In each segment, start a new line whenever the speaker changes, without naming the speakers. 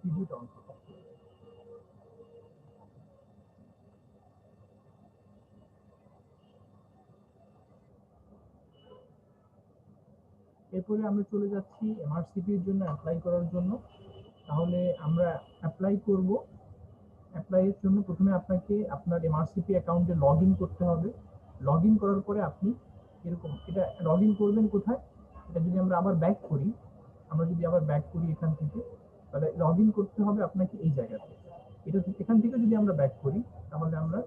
ভিডিওটা অন করুন। এরপরে আমরা চলে যাচ্ছি এমআরসিপির জন্য অ্যাপ্লাই করার জন্য। তাহলে আমরা অ্যাপ্লাই করব। অ্যাপ্লাইয়ের জন্য প্রথমে আপনাকে আপনার এমআরসিপি অ্যাকাউন্টে লগ ইন করতে হবে। লগ ইন করার পরে আপনি এরকম এটা লগ ইন করবেন কোথায়, এটা যদি আমরা আবার ব্যাক করি, এখান থেকে, তাহলে লগ ইন করতে হবে আপনাকে এই জায়গাতে। এটা এখান থেকে যদি আমরা ব্যাক করি, তাহলে আমরা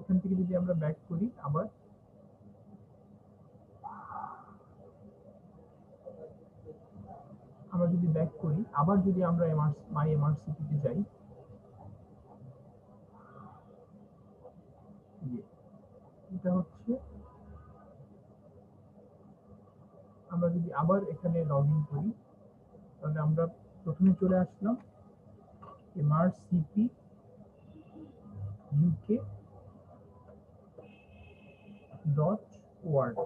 এখান থেকে যদি আমরা ব্যাক করি আবার, আমরা যদি ব্যাক করি আবার, যদি আমরা মাই এমআরসিপিতে যাই, এটা হচ্ছে, আমরা যদি আবার এখানে লগ ইন করি, তাহলে আমরা প্রথমে চলে আসলাম এমআরসিপি ইউকে .org,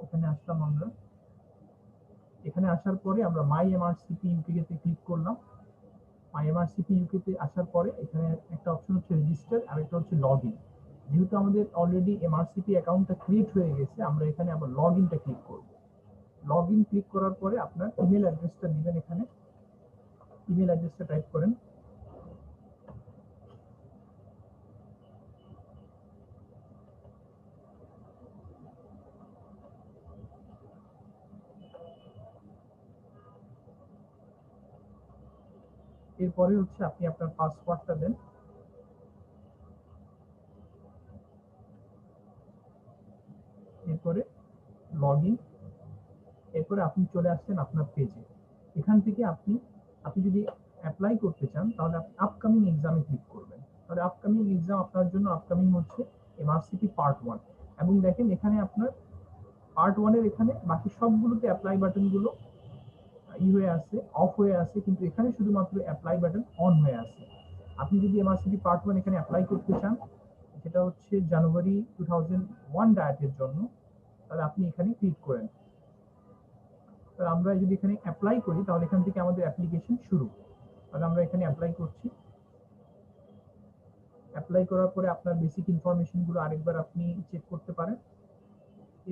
এখানে আসলাম আমরা। এখানে আসার পরে আমরা মাই এমআরসিপি ইউকে তে ক্লিক করলাম। মাই এমআরসিপি ইউকে তে আসার পরে এখানে একটা অপশন হচ্ছে রেজিস্টার, আর একটা হচ্ছে লগ ইন। যেহেতু আমাদের অলরেডি এমআরসিপি অ্যাকাউন্টটা ক্রিয়েট হয়ে গেছে, আমরা এখানে আবার লগ ইনটা ক্লিক করব। লগ ইন ক্লিক করার পরে আপনার ইমেল অ্যাড্রেসটা দিবেন। এখানে ইমেল অ্যাড্রেসটা টাইপ করেন। এরপরে হচ্ছে আপনি আপনার পাসওয়ার্ডটা দেন। এরপরে লগ ইন। এরপরে আপনি চলে আসছেন আপনার পেজে। এখান থেকে আপনি আপনি যদি অ্যাপ্লাই করতে চান, তাহলে আপনি আপকামিং এক্সামে ক্লিক করবেন। তাহলে আপকামিং এক্সাম আপনার জন্য আপকামিং হচ্ছে এমআরসিপি পার্ট 1। এবং দেখেন এখানে আপনার পার্ট 1 এর এখানে বাকি সবগুলোতে অ্যাপ্লাই বাটনগুলো হয়ে আছে, অফ হয়ে আছে, কিন্তু এখানে শুধুমাত্র অ্যাপ্লাই বাটন অন হয়ে আছে। আপনি যদি এমআরসিপি পার্ট 1 এখানে অ্যাপ্লাই করতে চান, সেটা হচ্ছে জানুয়ারি 2001 ডায়েটের জন্য, তাহলে আপনি এখানে ক্লিক করেন। তাহলে আমরা যদি এখানে অ্যাপ্লাই করি, তাহলে এখান থেকে আমাদের অ্যাপ্লিকেশন শুরু। তাহলে আমরা এখানে অ্যাপ্লাই করছি। অ্যাপ্লাই করার পরে আপনার বেসিক ইনফরমেশন গুলো আরেকবার আপনি চেক করতে পারেন।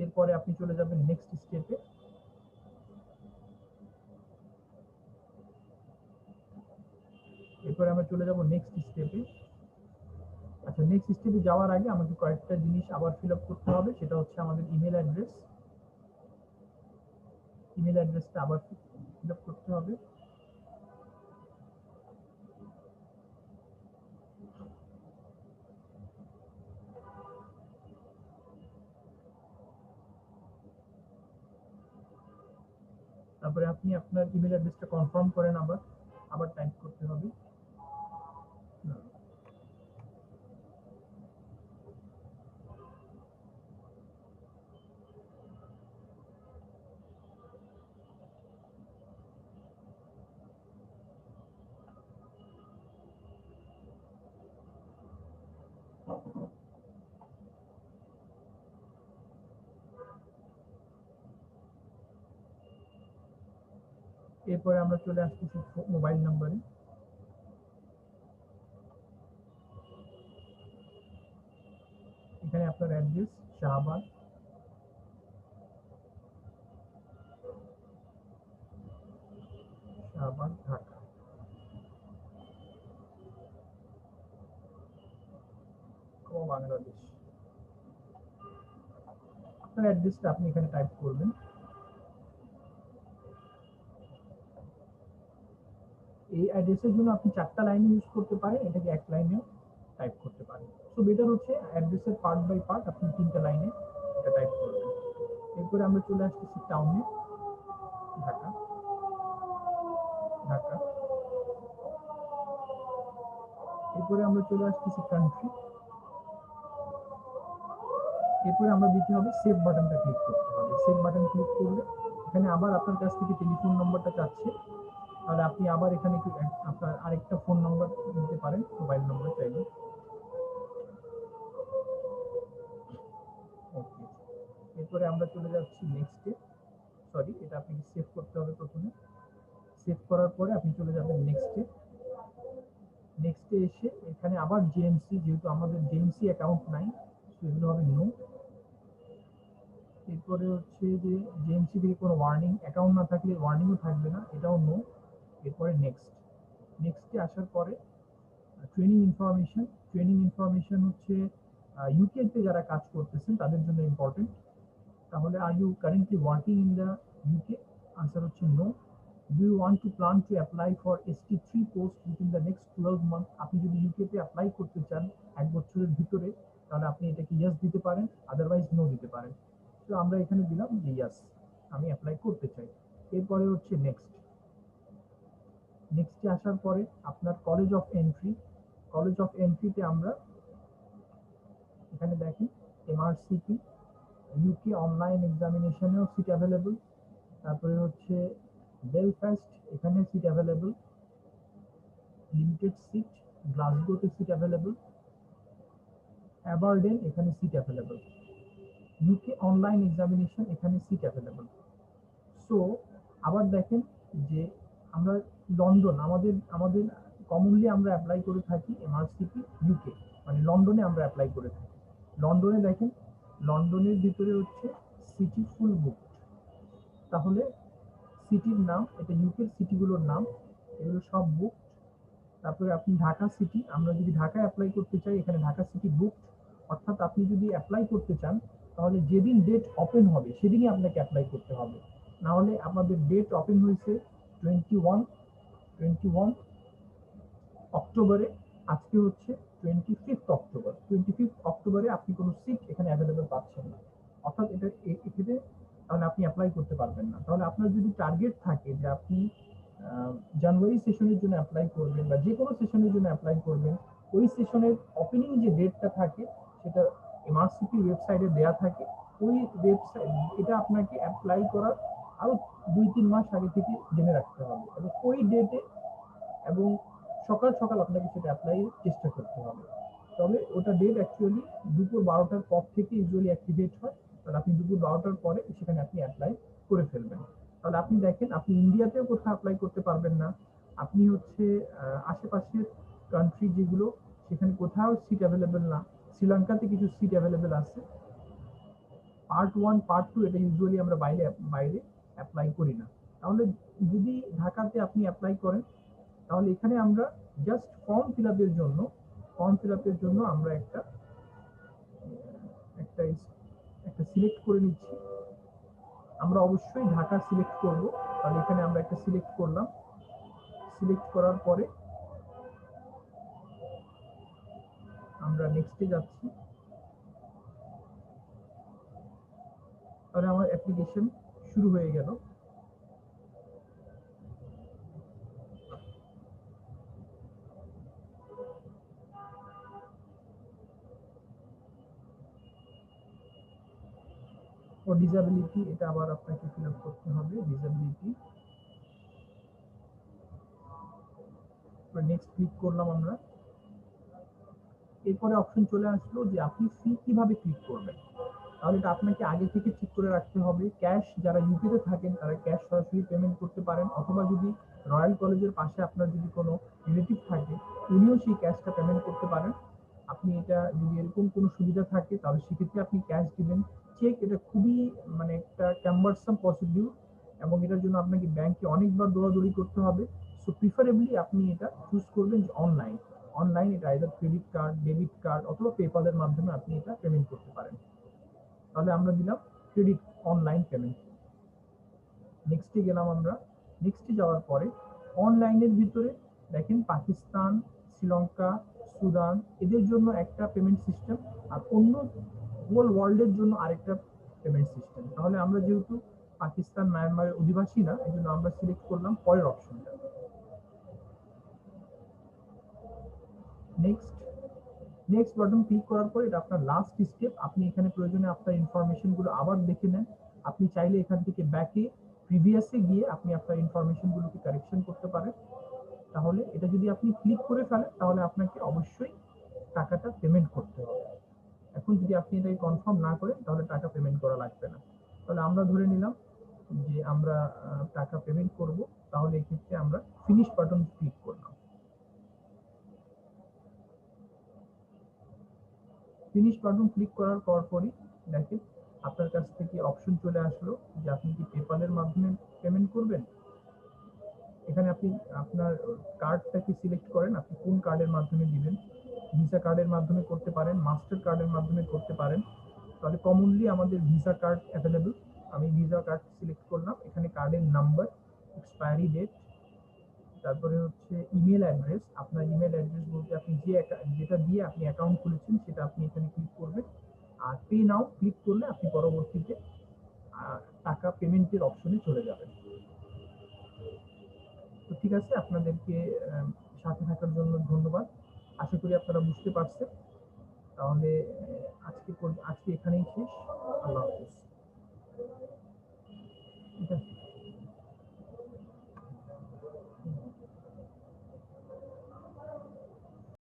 এরপরে আপনি চলে যাবেন নেক্সট স্টেপে। এরপরে আমরা চলে যাব নেক্সট স্টেপে। আচ্ছা, নেক্সট স্টেপে যাওয়ার আগে আমাকে কয়েকটা জিনিস আবার ফিল আপ করতে হবে। সেটা হচ্ছে আমাদের ইমেল অ্যাড্রেস। ইমেল অ্যাড্রেসটা আবার ফিল আপ করতে হবে। তারপরে আপনি আপনার ইমেল অ্যাড্রেসটা কনফার্ম করেন, আবার আবার টাইপ করতে হবে। এরপরে আমরা চলে আসতেছি মোবাইল নাম্বারে। এখানে আপনার অ্যাড্রেস শাহবাগ, ঢাকা। বাংলাদেশ। আপনার অ্যাড্রেসটা আপনি এখানে টাইপ করবেন। এই অ্যাড্রেসের জন্য আপনি 4টা লাইন ইউজ করতে পারেন, এটাকে এক লাইনেও টাইপ করতে পারেন। তো বেটার হচ্ছে অ্যাড্রেসের পার্ট বাই পার্ট আপনি 3টা লাইনে এটা টাইপ করবেন। এরপরে আমরা চলে আসতেছি টাউনে, ঢাকা। ঢাকা। এরপরে আমরা চলে আসতেছি কান্ট্রি। এরপরে আমরা দিতে হবে সেভ বাটনটা ক্লিক করতে হবে। সেভ বাটন ক্লিক করলে এখানে আবার আপনার কাছ থেকে টেলিফোন নম্বরটা চাচ্ছে। তাহলে আপনি আবার এখানে আপনার আরেকটা ফোন নম্বর দিতে পারেন, মোবাইল নম্বর চাইলে। এরপরে আমরা চলে যাচ্ছি নেক্সটে। সরি, এটা আপনাকে সেভ করতে হবে প্রথমে। সেভ করার পরে আপনি চলে যাবেন নেক্সটে। নেক্সটে এসে এখানে আবার জেএমসি, যেহেতু আমাদের জেএমসি অ্যাকাউন্ট নাই, সেগুলো হবে নো। এরপরে হচ্ছে যে জেএমসি থেকে কোনো ওয়ার্নিং, অ্যাকাউন্ট না থাকলে ওয়ার্নিংও থাকবে না, এটাও নো। এরপরে নেক্সট। নেক্সটে আসার পরে ট্রেনিং ইনফরমেশন। ট্রেনিং ইনফরমেশন হচ্ছে ইউকেতে যারা কাজ করতেছেন তাদের জন্য ইম্পর্টেন্ট। তাহলে are you currently working in the UK? Answer হচ্ছে no. Do you want to plan to apply for ST3 post within the next 12 month? আপনি যদি ইউকেতে অ্যাপ্লাই করতে চান 1 বছরের ভিতরে, তাহলে আপনি এটাকে ইয়েস দিতে পারেন, আদারওয়াইজ নো দিতে পারেন। তো আমরা এখানে দিলাম যে ইয়েস, আমি অ্যাপ্লাই করতে চাই। এরপরে হচ্ছে নেক্সট। নেক্সটে আসার পরে আপনার college of entry. College of এন্ট্রিতে আমরা এখানে দেখেন MRCP, ইউকে অনলাইন এক্সামিনেশনেও সিট অ্যাভেলেবল। তারপরে হচ্ছে বেলফাস্ট, এখানে সিট অ্যাভেলেবল, লিমিটেড সিট। গ্লাসগোতে সিট অ্যাভেলেবল, অ্যাবারডেন, এখানে seat available. UK online examination, এখানে সিট অ্যাভেলেবল। সো আবার দেখেন যে আমরা লন্ডন, আমাদের আমাদের কমনলি আমরা অ্যাপ্লাই করে থাকি MRCP ইউকে, মানে লন্ডনে আমরা অ্যাপ্লাই করে থাকি। লন্ডনে দেখেন, লন্ডনের ভিতরে হচ্ছে সিটি ফুল বুক। তাহলে সিটির নাম, এটা ইউকের সিটিগুলোর নাম, এগুলো সব বুক। তারপরে আপনি ঢাকা সিটি, আমরা যদি ঢাকায় অ্যাপ্লাই করতে চাই, এখানে ঢাকা সিটি বুক। অর্থাৎ আপনি যদি অ্যাপ্লাই করতে চান, তাহলে যেদিন ডেট ওপেন হবে সেদিনই আপনাকে অ্যাপ্লাই করতে হবে। না হলে আমাদের ডেট ওপেন হয়েছে 21 অক্টোবরে, আজকে হচ্ছে 25 অক্টোবরে আপনি কোনো সিট এখানে অ্যাভেলেবল পাচ্ছেন না। অর্থাৎ এটা এক্ষেত্রে তাহলে আপনি অ্যাপ্লাই করতে পারবেন না। তাহলে আপনার যদি টার্গেট থাকে যে আপনি জানুয়ারি সেশনের জন্য অ্যাপ্লাই করবেন বা যে কোনো সেশনের জন্য অ্যাপ্লাই করবেন, ওই সেশনের ওপেনিং যে ডেটটা থাকে সেটা MRCP ওয়েবসাইটে দেওয়া থাকে। ওই ওয়েবসাইট, এটা আপনাকে অ্যাপ্লাই করার আরো 2-3 মাস আগে থেকে জেনে রাখতে হবে, এবং ওই ডেটে এবং সকাল সকাল আপনাকে সেটা অ্যাপ্লাইয়ের চেষ্টা করতে হবে। তবে ওটা ডেট অ্যাকচুয়ালি দুপুর 12টার পর থেকে ইউজুয়ালি অ্যাক্টিভেট হয়। তাহলে আপনি দুপুর 12টার পরে সেখানে আপনি অ্যাপ্লাই করে ফেলবেন। তাহলে আপনি দেখেন, আপনি ইন্ডিয়াতেও কোথাও অ্যাপ্লাই করতে পারবেন না। আপনি হচ্ছে আশেপাশের কান্ট্রি যেগুলো, সেখানে কোথাও সিট অ্যাভেলেবেল না। শ্রীলঙ্কাতে কিছু সিট অ্যাভেলেবেল আছে। পার্ট 1, পার্ট 2 এটা ইউজুয়ালি আমরা বাইরে বাইরে অ্যাপ্লাই করি না। তাহলে যদি ঢাকাতে আপনি অ্যাপ্লাই করেন, তাহলে এখানে আমরা জাস্ট ফর্ম ফিল আপের জন্য আমরা একটা একটা একটা সিলেক্ট করে নিচ্ছি। আমরা অবশ্যই ঢাকা সিলেক্ট করব। তাহলে এখানে আমরা একটা সিলেক্ট করলাম। সিলেক্ট করার পরে আমরা নেক্সটে যাচ্ছি। তাহলে আমার অ্যাপ্লিকেশন শুরু হয়ে গেল। ও ডিসেবিলিটি, এটা আবার আপনাকে ফিল আপ করতে হবে, ডিসেবিলিটি। নেক্সট ক্লিক করলাম আমরা। এরপরে অপশন চলে আসলো যে আপনি ফি কিভাবে ক্লিক করবেন। তাহলে এটা আপনাকে আগে থেকে ঠিক করে রাখতে হবে। ক্যাশ, যারা ইউকেতে থাকেন তারা ক্যাশ সরাসরি পেমেন্ট করতে পারেন, অথবা যদি রয়্যাল কলেজের পাশে আপনার যদি কোনো রিলেটিভ থাকে, উনিও সেই ক্যাশটা পেমেন্ট করতে পারেন। আপনি এটা যদি এরকম কোনো সুবিধা থাকে, তাহলে সেক্ষেত্রে আপনি ক্যাশ দিবেন। চেক, এটা খুবই মানে একটা ক্যাম্বারসাম প্রসিডিউর, এবং এটার জন্য আপনাকে ব্যাংকে অনেকবার দৌড়াদৌড়ি করতে হবে। সো প্রিফারেবলি আপনি এটা চুজ করবেন যে অনলাইন এটা either credit card, debit card অথবা পেপ্যালের মাধ্যমে আপনি এটা পেমেন্ট করতে পারেন। তাহলে আমরা দিলাম ক্রেডিট অনলাইন পেমেন্ট। নেক্সটে গেলাম আমরা। নেক্সটে যাওয়ার পরে অনলাইনের ভিতরে দেখেন পাকিস্তান, শ্রীলঙ্কা, সুদান, এদের জন্য একটা পেমেন্ট সিস্টেম, আর অন্য হোল ওয়ার্ল্ডের জন্য আরেকটা পেমেন্ট সিস্টেম। তাহলে আমরা যেহেতু পাকিস্তান মায়ানমারের অধিবাসী না, এই জন্য আমরা সিলেক্ট করলাম পরের অপশনটা, নেক্সট। নেক্সট বাটন ক্লিক করার পরে এটা আপনার লাস্ট স্টেপ। আপনি এখানে প্রয়োজনে আপনার ইনফরমেশনগুলো আবার দেখে নেন। আপনি চাইলে এখান থেকে ব্যাকে প্রিভিয়াসে গিয়ে আপনি আপনার ইনফরমেশনগুলোকে কারেকশন করতে পারেন। তাহলে এটা যদি আপনি ক্লিক করে ফেলেন, তাহলে আপনাকে অবশ্যই টাকাটা পেমেন্ট করতে হবে। এখন যদি আপনি এটাকে কনফার্ম না করেন তাহলে টাকা পেমেন্ট করা লাগবে না। তাহলে আমরা ধরে নিলাম যে আমরা টাকা পেমেন্ট করব, তাহলে এক্ষেত্রে আমরা ফিনিশ বাটন ক্লিক করলাম। ফিনিশ বাটন ক্লিক করার পরপরই দেখেন আপনার কাছ থেকে অপশন চলে আসলো যে আপনি কি পেপ্যালের মাধ্যমে পেমেন্ট করবেন। এখানে আপনি আপনার কার্ডটাকে সিলেক্ট করেন, আপনি কোন কার্ডের মাধ্যমে দিবেন। ভিসা কার্ডের মাধ্যমে করতে পারেন, মাস্টার কার্ডের মাধ্যমে করতে পারেন। তাহলে কমনলি আমাদের ভিসা কার্ড অ্যাভেলেবল। আমি ভিসা কার্ড সিলেক্ট করলাম। এখানে কার্ডের নাম্বার, এক্সপায়ারি ডেট, তারপরে হচ্ছে ইমেল অ্যাড্রেস। আপনার ইমেল অ্যাড্রেস বলতে আপনি যেটা দিয়ে আপনি অ্যাকাউন্ট খুলেছেন সেটা আপনি এখানে ক্লিক করবেন। আর পে নাও ক্লিক করলে আপনি পরবর্তীতে টাকা পেমেন্টের অপশনে চলে যাবেন। তো ঠিক আছে, আপনাদেরকে সাথে থাকার জন্য ধন্যবাদ। আশা করি আপনারা বুঝতে পারছেন। তাহলে আজকে এখানেই শেষ।